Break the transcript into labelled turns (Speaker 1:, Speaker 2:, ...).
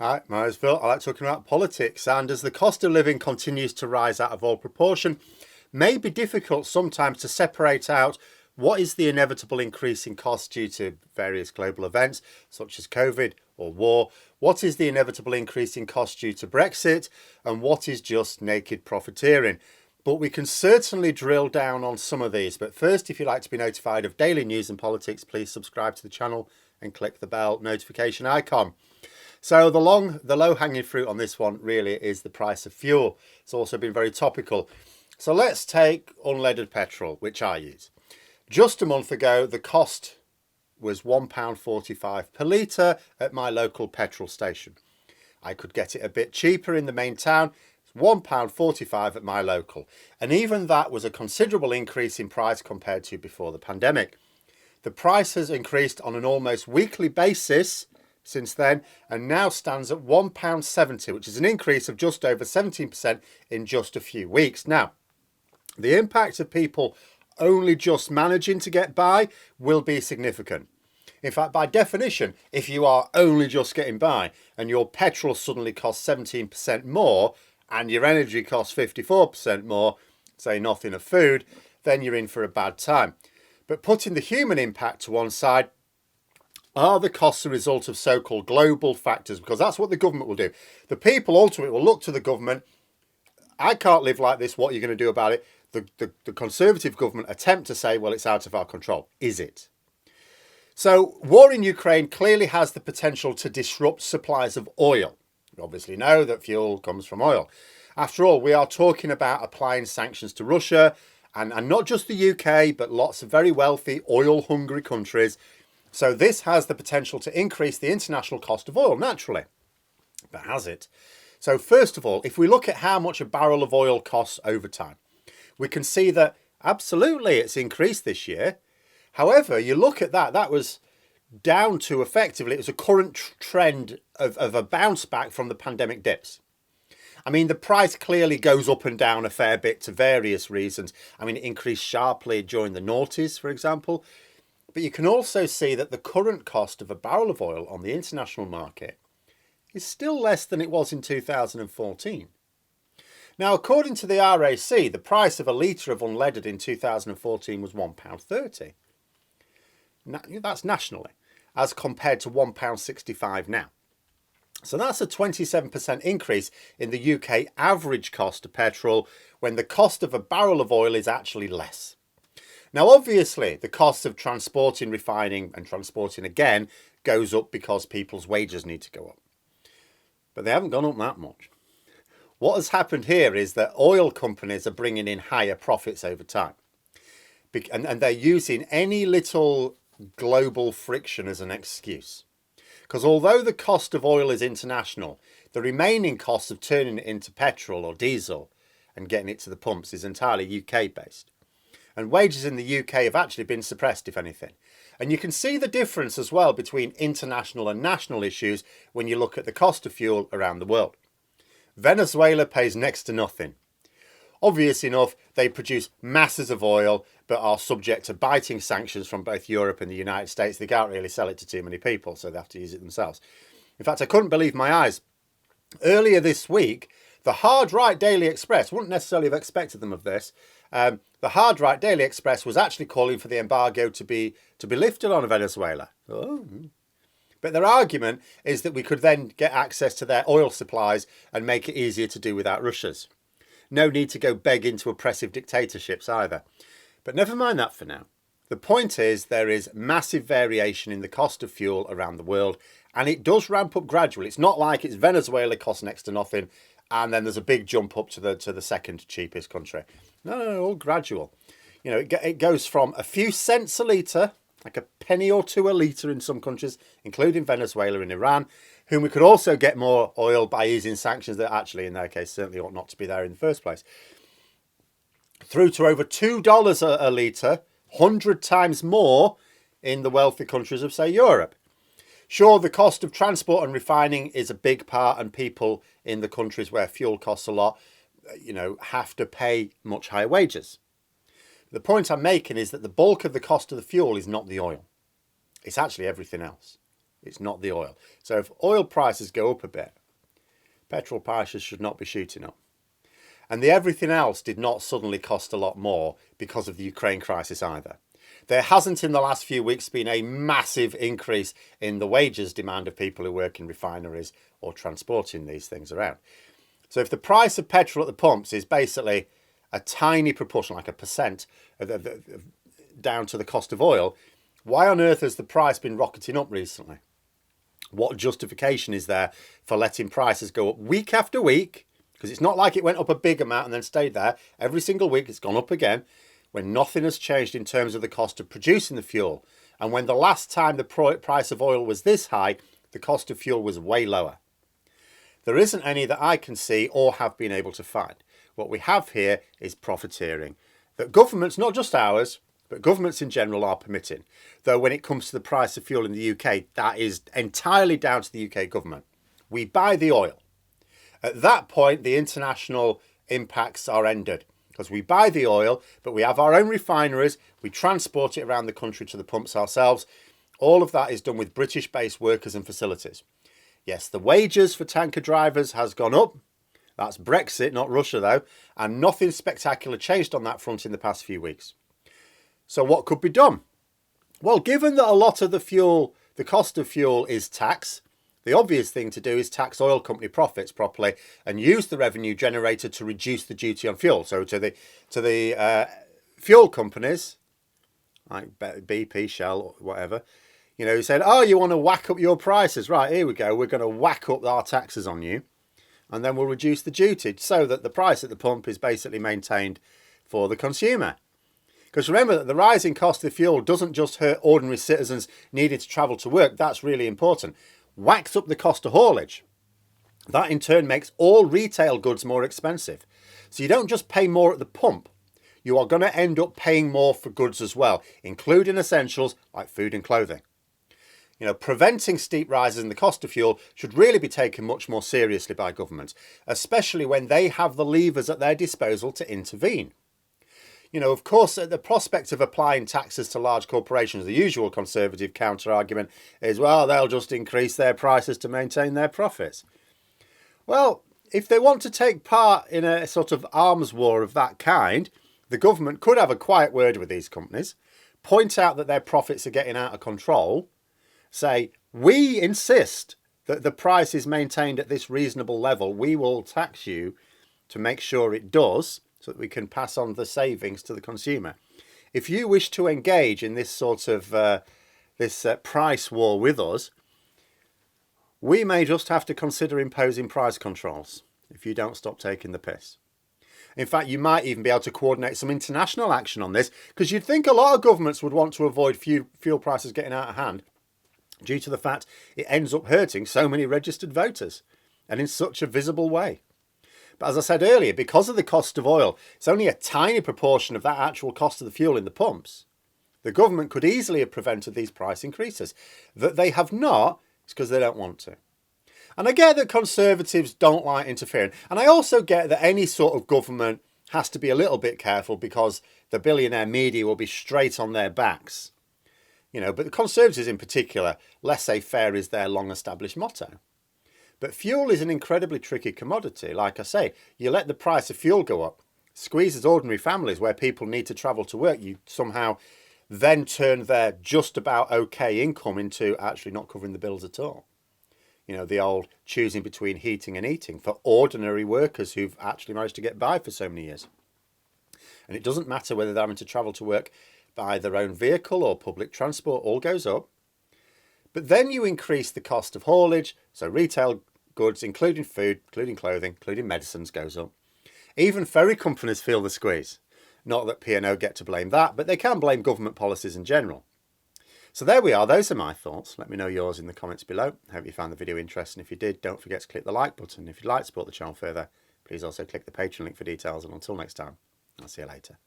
Speaker 1: Hi, my name's Phil. I like talking about politics, and as the cost of living continues to rise out of all proportion, it may be difficult sometimes to separate out what is the inevitable increase in costs due to various global events such as COVID or war, what is the inevitable increase in costs due to Brexit, and what is just naked profiteering. But we can certainly drill down on some of these. But first, if you'd like to be notified of daily news and politics, please subscribe to the channel and click the bell notification icon. So the low hanging fruit on this one really is the price of fuel. It's also been very topical. So let's take unleaded petrol, which I use. Just a month ago, the cost was £1.45 per litre at my local petrol station. I could get it a bit cheaper in the main town. It's £1.45 at my local. And even that was a considerable increase in price compared to before the pandemic. The price has increased on an almost weekly basis since then, and now stands at £1.70, which is an increase of just over 17% in just a few weeks. Now, the impact of people only just managing to get by will be significant. In fact, by definition, if you are only just getting by and your petrol suddenly costs 17% more and your energy costs 54% more, say nothing of food, then you're in for a bad time. But putting the human impact to one side, are the costs a result of so-called global factors? Because that's what the government will do. The people ultimately will look to the government. I can't live like this. What are you going to do about it? The Conservative government attempt to say, well, it's out of our control. Is it? So war in Ukraine clearly has the potential to disrupt supplies of oil. We obviously know that fuel comes from oil. After all, we are talking about applying sanctions to Russia and not just the UK, but lots of very wealthy oil-hungry countries. So this has the potential to increase the international cost of oil, naturally. But has it? So first of all, if we look at how much a barrel of oil costs over time, we can see that absolutely it's increased this year. However, you look at that was down to effectively, it was a current trend of a bounce back from the pandemic dips. I mean, the price clearly goes up and down a fair bit to various reasons. I mean, it increased sharply during the noughties, for example. But you can also see that the current cost of a barrel of oil on the international market is still less than it was in 2014. Now, according to the RAC, the price of a litre of unleaded in 2014 was £1.30. That's nationally, as compared to £1.65 now. So that's a 27% increase in the UK average cost of petrol when the cost of a barrel of oil is actually less. Now, obviously, the cost of transporting, refining and transporting again goes up because people's wages need to go up. But they haven't gone up that much. What has happened here is that oil companies are bringing in higher profits over time. And they're using any little global friction as an excuse. Because although the cost of oil is international, the remaining cost of turning it into petrol or diesel and getting it to the pumps is entirely UK based. And wages in the UK have actually been suppressed, if anything. And you can see the difference as well between international and national issues when you look at the cost of fuel around the world. Venezuela pays next to nothing. Obvious enough, they produce masses of oil, but are subject to biting sanctions from both Europe and the United States. They can't really sell it to too many people, so they have to use it themselves. In fact, I couldn't believe my eyes. Earlier this week, the Hard Right Daily Express, wouldn't necessarily have expected them of this, the Hard Right Daily Express was actually calling for the embargo to be lifted on Venezuela. Oh. But their argument is that we could then get access to their oil supplies and make it easier to do without Russia's. No need to go beg into oppressive dictatorships either. But never mind that for now. The point is there is massive variation in the cost of fuel around the world, and it does ramp up gradually. It's not like it's Venezuela costs next to nothing and then there's a big jump up to the second cheapest country. No, all gradual. You know, it goes from a few cents a litre, like a penny or two a litre in some countries, including Venezuela and Iran, whom we could also get more oil by easing sanctions that actually, in their case, certainly ought not to be there in the first place, through to over $2 a litre, 100 times more in the wealthy countries of, say, Europe. Sure, the cost of transport and refining is a big part, and people in the countries where fuel costs a lot, have to pay much higher wages. The point I'm making is that the bulk of the cost of the fuel is not the oil. It's actually everything else. It's not the oil. So if oil prices go up a bit, petrol prices should not be shooting up. And the everything else did not suddenly cost a lot more because of the Ukraine crisis either. There hasn't in the last few weeks been a massive increase in the wages demand of people who work in refineries or transporting these things around. So if the price of petrol at the pumps is basically a tiny proportion, like a percent, down to the cost of oil, why on earth has the price been rocketing up recently? What justification is there for letting prices go up week after week? Because it's not like it went up a big amount and then stayed there. Every single week it's gone up again when nothing has changed in terms of the cost of producing the fuel. And when the last time the price of oil was this high, the cost of fuel was way lower. There isn't any that I can see or have been able to find. What we have here is profiteering that governments, not just ours, but governments in general are permitting. Though when it comes to the price of fuel in the UK, that is entirely down to the UK government. We buy the oil. At that point, the international impacts are ended because we buy the oil, but we have our own refineries. We transport it around the country to the pumps ourselves. All of that is done with British-based workers and facilities. Yes, the wages for tanker drivers has gone up. That's Brexit, not Russia though. And nothing spectacular changed on that front in the past few weeks. So what could be done? Well, given that a lot of the cost of fuel is tax, the obvious thing to do is tax oil company profits properly and use the revenue generated to reduce the duty on fuel. So to the fuel companies, like BP, Shell, whatever, who said, oh, you want to whack up your prices? Right, here we go. We're going to whack up our taxes on you and then we'll reduce the duty so that the price at the pump is basically maintained for the consumer. Because remember that the rising cost of fuel doesn't just hurt ordinary citizens needing to travel to work. That's really important. Whacks up the cost of haulage. That in turn makes all retail goods more expensive. So you don't just pay more at the pump. You are going to end up paying more for goods as well, including essentials like food and clothing. Preventing steep rises in the cost of fuel should really be taken much more seriously by governments, especially when they have the levers at their disposal to intervene. Of course, the prospect of applying taxes to large corporations, the usual Conservative counter-argument is, well, they'll just increase their prices to maintain their profits. Well, if they want to take part in a sort of arms war of that kind, the government could have a quiet word with these companies, point out that their profits are getting out of control, say, we insist that the price is maintained at this reasonable level. We will tax you to make sure it does, so that we can pass on the savings to the consumer. If you wish to engage in this sort of price war with us, we may just have to consider imposing price controls if you don't stop taking the piss. In fact, you might even be able to coordinate some international action on this, because you'd think a lot of governments would want to avoid fuel prices getting out of hand due to the fact it ends up hurting so many registered voters and in such a visible way. But as I said earlier, because of the cost of oil, it's only a tiny proportion of that actual cost of the fuel in the pumps. The government could easily have prevented these price increases. That they have not is because they don't want to. And I get that Conservatives don't like interfering. And I also get that any sort of government has to be a little bit careful because the billionaire media will be straight on their backs. But the Conservatives in particular, laissez-faire is their long established motto. But fuel is an incredibly tricky commodity. Like I say, you let the price of fuel go up, squeezes ordinary families where people need to travel to work. You somehow then turn their just about okay income into actually not covering the bills at all. The old choosing between heating and eating for ordinary workers who've actually managed to get by for so many years. And it doesn't matter whether they're having to travel to work by their own vehicle or public transport, all goes up. But then you increase the cost of haulage, so retail goods, including food, including clothing, including medicines, goes up. Even ferry companies feel the squeeze. Not that P&O get to blame that, but they can blame government policies in general. So there we are. Those are my thoughts. Let me know yours in the comments below. I hope you found the video interesting. If you did, don't forget to click the like button. If you'd like to support the channel further, please also click the Patreon link for details. And until next time, I'll see you later.